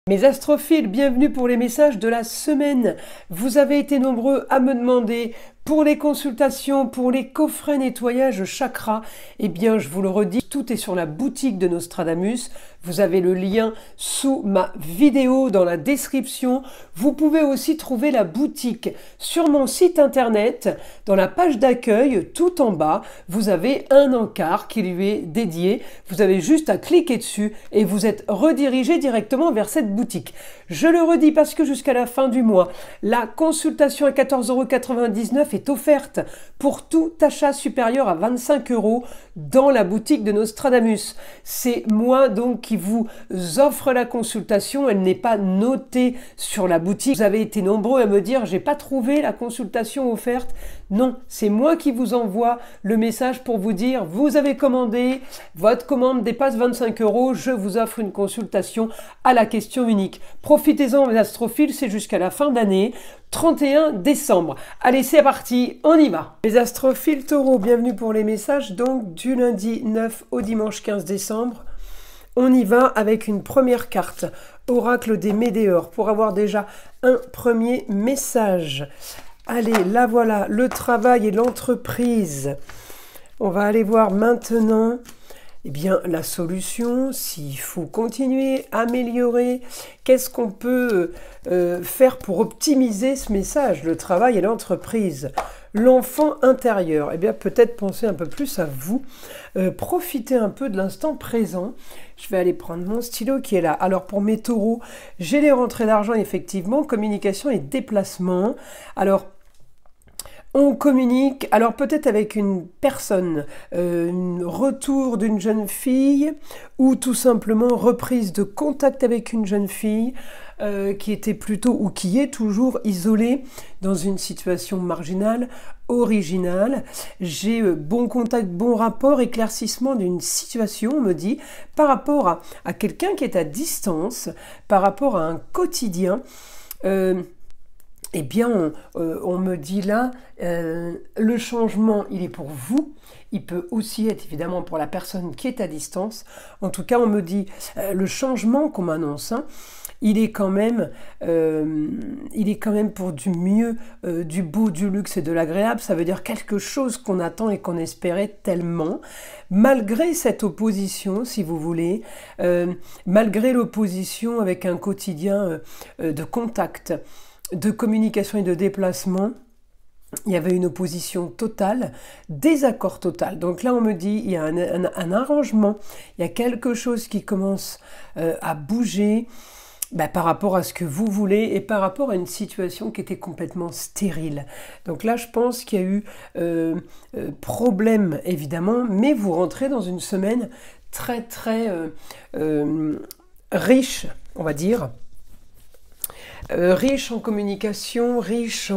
Mes astrophiles, bienvenue pour les messages de la semaine. Vous avez été nombreux à me demander pour les consultations, pour les coffrets nettoyage chakra. Eh bien, je vous le redis, tout est sur la boutique de Nostradamus. Vous avez le lien sous ma vidéo dans la description. Vous pouvez aussi trouver la boutique sur mon site internet. Dans la page d'accueil, tout en bas, vous avez un encart qui lui est dédié. Vous avez juste à cliquer dessus et vous êtes redirigé directement vers cette boutique. Je le redis parce que jusqu'à la fin du mois, la consultation à 14,99 € est offerte pour tout achat supérieur à 25 € dans la boutique de Nostradamus. C'est moi donc qui vous offre la consultation, elle n'est pas notée sur la boutique. Vous avez été nombreux à me dire j'ai pas trouvé la consultation offerte. Non, c'est moi qui vous envoie le message pour vous dire vous avez commandé, votre commande dépasse 25 €, je vous offre une consultation à la question unique. Profitez-en mes astrophiles, c'est jusqu'à la fin d'année, 31 décembre. Allez, c'est parti, on y va. Les astrophiles taureaux, bienvenue pour les messages donc du lundi 9 au dimanche 15 décembre. On y va avec une première carte, oracle des météores, pour avoir déjà un premier message. Allez, là voilà, le travail et l'entreprise. On va aller voir maintenant eh bien, la solution, s'il faut continuer, améliorer, qu'est-ce qu'on peut faire pour optimiser ce message, le travail et l'entreprise. L'enfant intérieur, eh bien peut-être penser un peu plus à vous, profitez un peu de l'instant présent. Je vais aller prendre mon stylo qui est là. Alors pour mes taureaux, j'ai les rentrées d'argent effectivement, communication et déplacement. Alors, on communique, alors peut-être avec une personne, retour d'une jeune fille ou tout simplement reprise de contact avec une jeune fille qui était plutôt ou qui est toujours isolée dans une situation marginale, originale. J'ai bon contact, bon rapport, éclaircissement d'une situation, on me dit, par rapport à quelqu'un qui est à distance, par rapport à un quotidien. Eh bien, on me dit là, le changement, il est pour vous. Il peut aussi être évidemment pour la personne qui est à distance. En tout cas, on me dit, le changement qu'on m'annonce, hein, il est quand même pour du mieux, du beau, du luxe et de l'agréable. Ça veut dire quelque chose qu'on attend et qu'on espérait tellement. Malgré cette opposition, si vous voulez, malgré l'opposition avec un quotidien de contact, de communication et de déplacement, il y avait une opposition totale, désaccord total. Donc là, on me dit, il y a un arrangement, il y a quelque chose qui commence à bouger par rapport à ce que vous voulez et par rapport à une situation qui était complètement stérile. Donc là, je pense qu'il y a eu problème, évidemment, mais vous rentrez dans une semaine très, très riche, on va dire, riche en communication, riche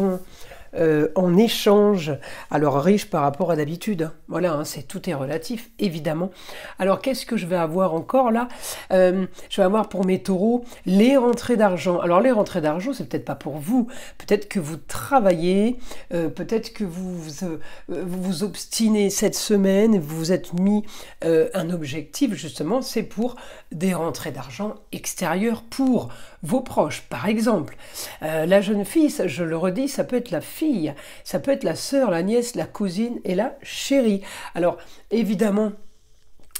en échange, alors riche par rapport à d'habitude. Voilà, hein, tout est relatif, évidemment. Alors, qu'est-ce que je vais avoir encore là? Je vais avoir pour mes taureaux les rentrées d'argent. Alors, les rentrées d'argent, c'est peut-être pas pour vous. Peut-être que vous travaillez, peut-être que vous vous obstinez cette semaine, vous vous êtes mis un objectif, justement, c'est pour des rentrées d'argent extérieures pour vos proches, par exemple. La jeune fille, je le redis, ça peut être la fille, ça peut être la sœur, la nièce, la cousine et la chérie. Alors, évidemment,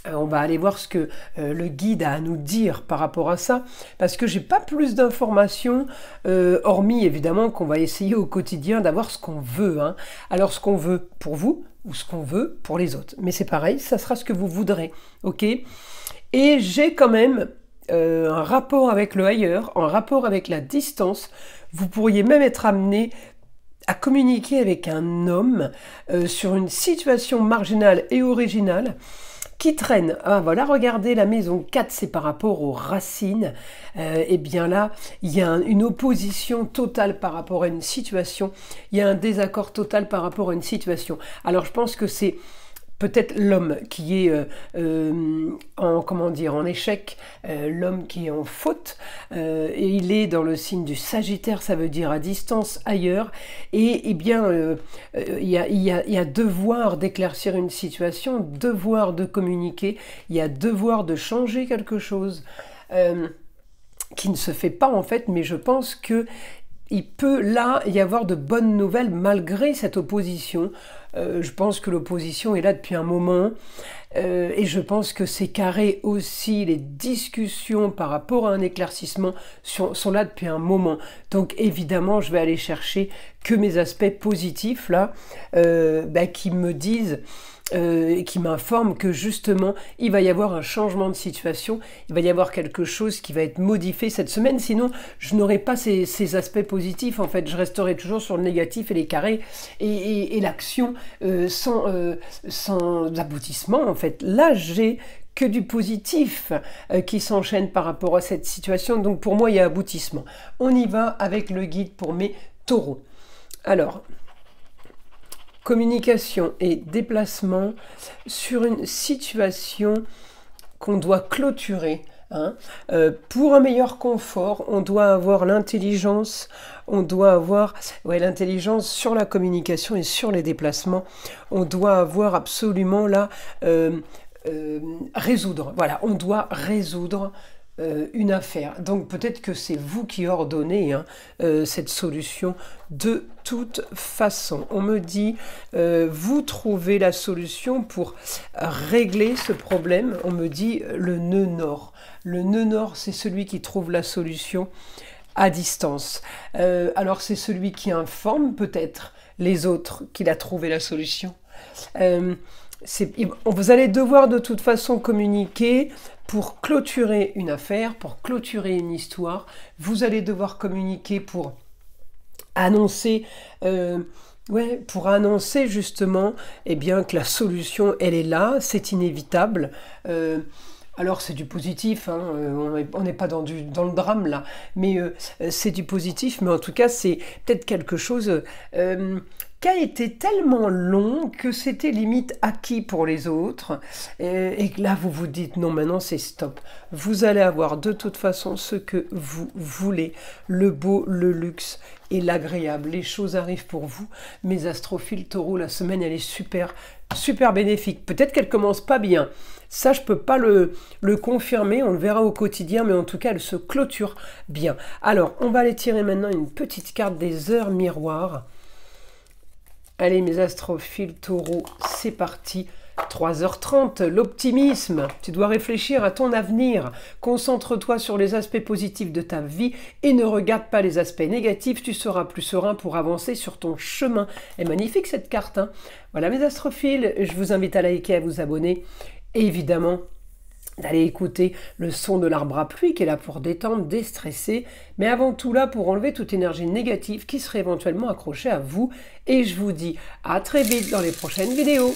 on va aller voir ce que le guide a à nous dire par rapport à ça, parce que j'ai pas plus d'informations, hormis évidemment qu'on va essayer au quotidien d'avoir ce qu'on veut. Hein. Alors, ce qu'on veut pour vous ou ce qu'on veut pour les autres. Mais c'est pareil, ça sera ce que vous voudrez, ok? Et j'ai quand même un rapport avec le ailleurs, un rapport avec la distance. Vous pourriez même être amené à communiquer avec un homme sur une situation marginale et originale qui traîne. Ah, voilà, regardez, la maison 4, c'est par rapport aux racines. Eh bien là, il y a une opposition totale par rapport à une situation. Il y a un désaccord total par rapport à une situation. Alors, je pense que c'est peut-être l'homme qui est en échec, l'homme qui est en faute, et il est dans le signe du Sagittaire, ça veut dire à distance, ailleurs, et eh bien, il y a devoir d'éclaircir une situation, devoir de communiquer, il y a devoir de changer quelque chose. qui ne se fait pas en fait, mais je pense que il peut là y avoir de bonnes nouvelles malgré cette opposition. Je pense que l'opposition est là depuis un moment et je pense que ces carrés aussi, les discussions par rapport à un éclaircissement sont là depuis un moment. Donc évidemment, je vais aller chercher que mes aspects positifs là qui me disent qui m'informe que justement il va y avoir un changement de situation, il va y avoir quelque chose qui va être modifié cette semaine, sinon je n'aurai pas ces aspects positifs en fait, je resterai toujours sur le négatif et les carrés et l'action sans aboutissement en fait. Là j'ai que du positif qui s'enchaîne par rapport à cette situation, donc pour moi il y a aboutissement. On y va avec le guide pour mes taureaux. Alors, communication et déplacement sur une situation qu'on doit clôturer. Pour un meilleur confort, on doit avoir l'intelligence, on doit avoir l'intelligence sur la communication et sur les déplacements. On doit avoir absolument là résoudre. Voilà, on doit résoudre une affaire. Donc peut-être que c'est vous qui ordonnez cette solution de toute façon. On me dit, vous trouvez la solution pour régler ce problème. On me dit le nœud nord. Le nœud nord, c'est celui qui trouve la solution à distance. Alors c'est celui qui informe peut-être les autres qu'il a trouvé la solution. Vous allez devoir de toute façon communiquer pour clôturer une affaire, pour clôturer une histoire. Vous allez devoir communiquer pour annoncer, justement que la solution, elle est là, c'est inévitable. Alors c'est du positif, on n'est pas dans le drame là, mais c'est du positif, mais en tout cas c'est peut-être quelque chose qui a été tellement long que c'était limite acquis pour les autres, et là vous vous dites non, maintenant c'est stop. Vous allez avoir de toute façon ce que vous voulez, le beau, le luxe et l'agréable. Les choses arrivent pour vous, mes astrophiles taureaux, la semaine elle est super, super bénéfique. Peut-être qu'elle commence pas bien, ça je peux pas le confirmer, on le verra au quotidien, mais en tout cas elle se clôture bien. Alors on va aller tirer maintenant une petite carte des heures miroirs. Allez mes astrophiles taureaux, c'est parti. 3h30, l'optimisme. Tu dois réfléchir à ton avenir. Concentre-toi sur les aspects positifs de ta vie et ne regarde pas les aspects négatifs. Tu seras plus serein pour avancer sur ton chemin. Elle est magnifique cette carte. Voilà mes astrophiles, je vous invite à liker, à vous abonner. Et évidemment, d'aller écouter le son de l'arbre à pluie qui est là pour détendre, déstresser, mais avant tout là pour enlever toute énergie négative qui serait éventuellement accrochée à vous. Et je vous dis à très vite dans les prochaines vidéos.